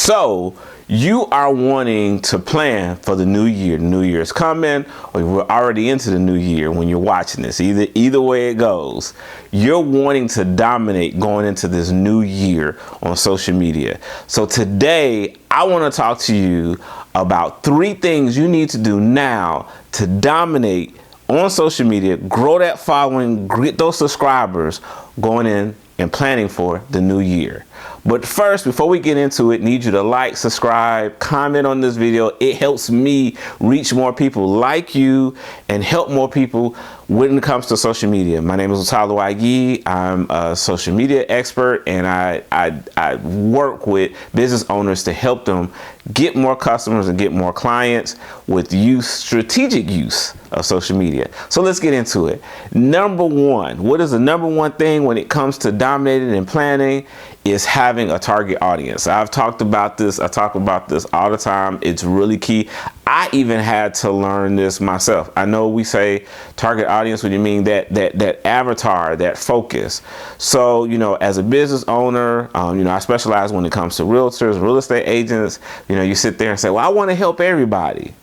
So you are wanting to plan for the new year. The new year is coming, or we're already into the new year when you're watching this. Either way it goes, you're wanting to dominate going into this new year on social media. So today I want to talk to you about 3 things you need to do now to dominate on social media, grow that following, get those subscribers going in and planning for the new year. But first, before we get into it, need you to like, subscribe, comment on this video. It helps me reach more people like you and help more people when it comes to social media. My name is Lutalo K. I'm a social media expert, and I work with business owners to help them get more customers and get more clients with strategic use of social media. So let's get into it. Number 1, what is the number 1 thing when it comes to dominating and planning? Is having a target audience. I've talked about this. I talk about this all the time. It's really key. I even had to learn this myself. I know we say target audience when you mean that avatar, that focus. So, as a business owner, I specialize when it comes to realtors, real estate agents. You sit there and say, well, I want to help everybody.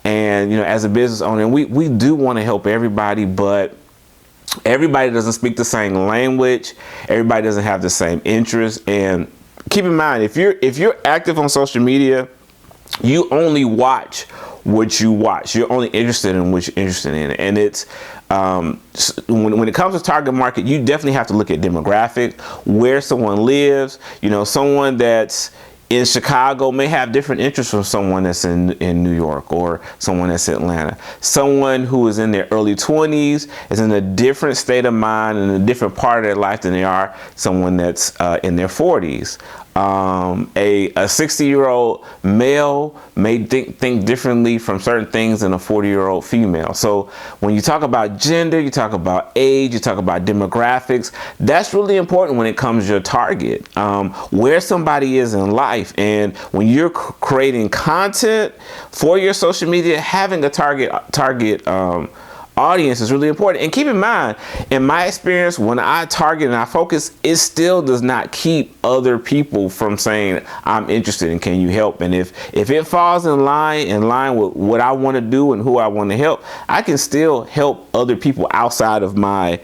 And, as a business owner, we do want to help everybody, but everybody doesn't speak the same language. Everybody doesn't have the same interests. And keep in mind, if you're active on social media, you only watch what you watch. You're only interested in what you're interested in. And it's when it comes to target market, you definitely have to look at demographic, where someone lives. Someone that's in Chicago may have different interests from someone that's in New York or someone that's in Atlanta. Someone who is in their early 20s is in a different state of mind and a different part of their life than they are someone that's in their 40s. A 60-year-old male may think differently from certain things than a 40-year-old female. So when you talk about gender, you talk about age, you talk about demographics, that's really important when it comes to your target, where somebody is in life. And when you're creating content for your social media, having a target audience is really important. And keep in mind, in my experience, when I target and I focus, it still does not keep other people from saying, I'm interested and can you help? And if it falls in line with what I want to do and who I want to help, I can still help other people outside of my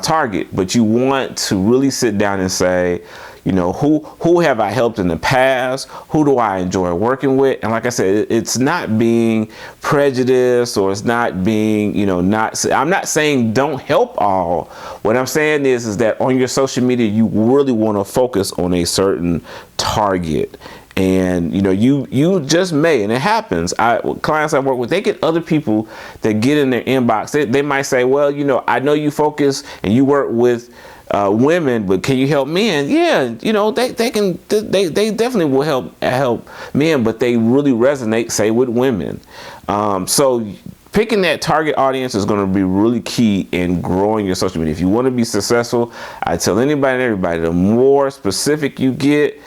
target. But you want to really sit down and say, who have I helped in the past? Who do I enjoy working with? And like I said, it's not being prejudiced, or it's not being, I'm not saying don't help all. What I'm saying is that on your social media, you really want to focus on a certain target. And you just may, and it happens. Clients I work with, they get other people that get in their inbox. They might say, well, I know you focus and you work with women, but can you help men? Yeah, they definitely will help men, but they really resonate, say, with women. So picking that target audience is going to be really key in growing your social media. If you want to be successful, I tell anybody and everybody, the more specific you get,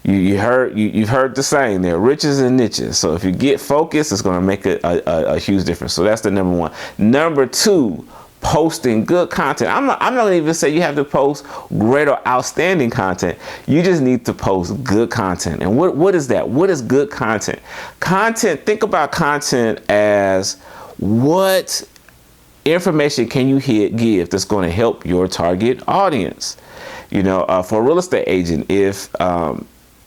you've heard the saying, there are riches and niches. So if you get focused, it's going to make a huge difference. So that's the number 1. Number 2, posting good content. I'm not going to even say you have to post great or outstanding content. You just need to post good content. And what is that? What is good content? Think about content as what information can you give that's going to help your target audience. For a real estate agent, if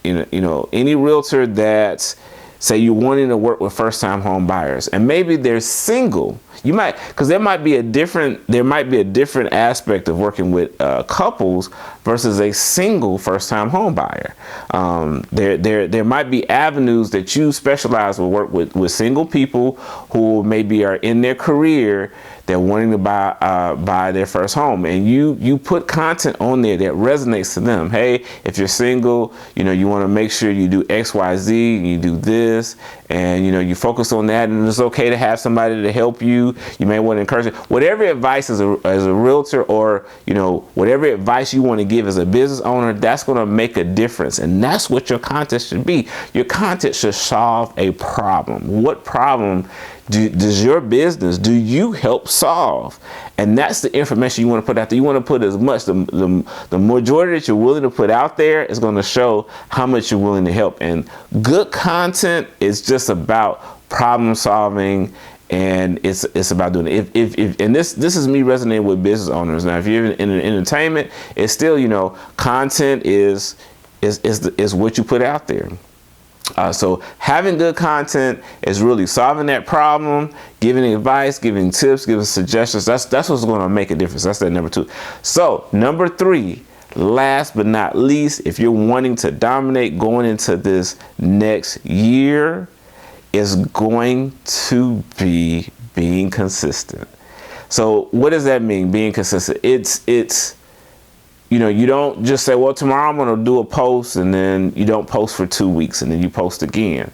any realtor that's, say, you're wanting to work with first-time home buyers, and maybe they're single, because there might be a different aspect of working with couples versus a single first-time home buyer. There might be avenues that you specialize with, work with single people who maybe are in their career. They're wanting to buy their first home, and you put content on there that resonates to them. Hey, if you're single, you want to make sure you do X, Y, Z, you do this, and you focus on that. And it's okay to have somebody to help you. You may want to encourage it. Whatever advice as a realtor, or whatever advice you want to give as a business owner, that's going to make a difference. And that's what your content should be. Your content should solve a problem. What problem Does your business, do you help solve? And that's the information you want to put out there. You want to put as much, the majority that you're willing to put out there is going to show how much you're willing to help. And good content is just about problem solving, and it's about doing it. If and this is me resonating with business owners. Now, if you're in entertainment, it's still, you know, content is what you put out there. So having good content is really solving that problem, giving advice, giving tips, giving suggestions. That's what's going to make a difference. That's that number 2. So number 3, last but not least, if you're wanting to dominate going into this next year, is going to be being consistent. So what does that mean, being consistent? It's you know, you don't just say, well, tomorrow I'm going to do a post, and then you don't post for 2 weeks, and then you post again.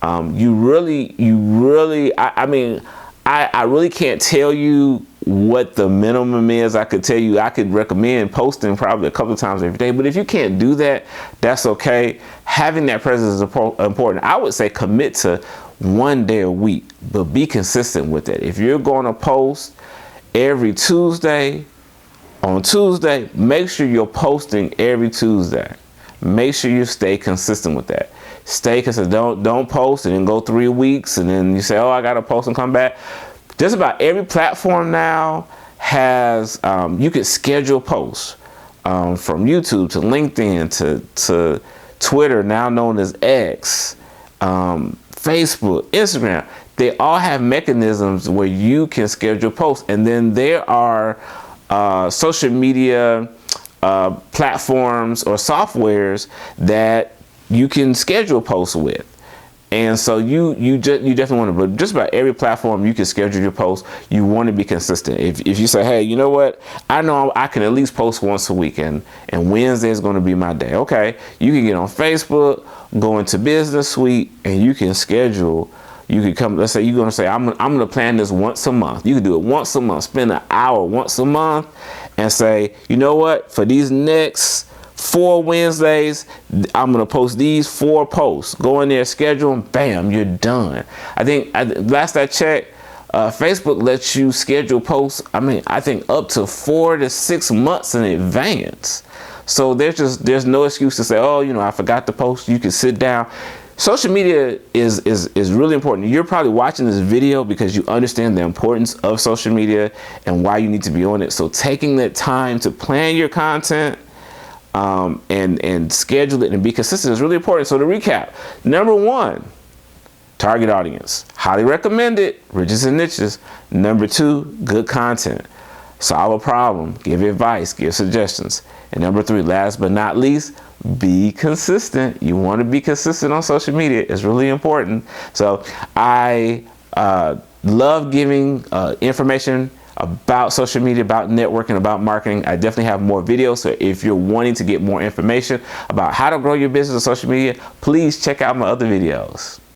You really, I mean, I really can't tell you what the minimum is. I could tell you, I could recommend posting probably a couple of times every day, but if you can't do that, that's okay. Having that presence is important. I would say commit to 1 day a week, but be consistent with it. If you're going to post every Tuesday, on Tuesday, make sure you're posting every Tuesday. Make sure you stay consistent with that. Stay consistent. Don't post and then go 3 weeks and then you say, oh, I got to post and come back. Just about every platform now has, you can schedule posts, from YouTube to LinkedIn to Twitter, now known as X, Facebook, Instagram. They all have mechanisms where you can schedule posts. And then there are social media platforms or softwares that you can schedule posts with. And so you definitely want to, but just about every platform you can schedule your posts. You want to be consistent. If you say, hey, you know what, I know I can at least post once a week, and Wednesday is going to be my day. Okay, you can get on Facebook, go into Business Suite, and you can schedule. You could come, let's say you're going to say, I'm going to plan this once a month. You can do it once a month, spend an hour once a month and say, you know what, for these next 4 Wednesdays, I'm going to post these 4 posts. Go in there, schedule them, bam, you're done. I think last I checked, Facebook lets you schedule posts, I think up to 4 to 6 months in advance. So there's no excuse to say, oh, you know, I forgot to post. You can sit down. Social media is really important. You're probably watching this video because you understand the importance of social media and why you need to be on it. So taking that time to plan your content and schedule it and be consistent is really important. So to recap, number 1, target audience. Highly recommend it, riches and niches. Number 2, good content. Solve a problem, give advice, give suggestions. And number 3, last but not least, be consistent. You want to be consistent on social media. It's really important. So I love giving information about social media, about networking, about marketing. I definitely have more videos. So if you're wanting to get more information about how to grow your business on social media, please check out my other videos.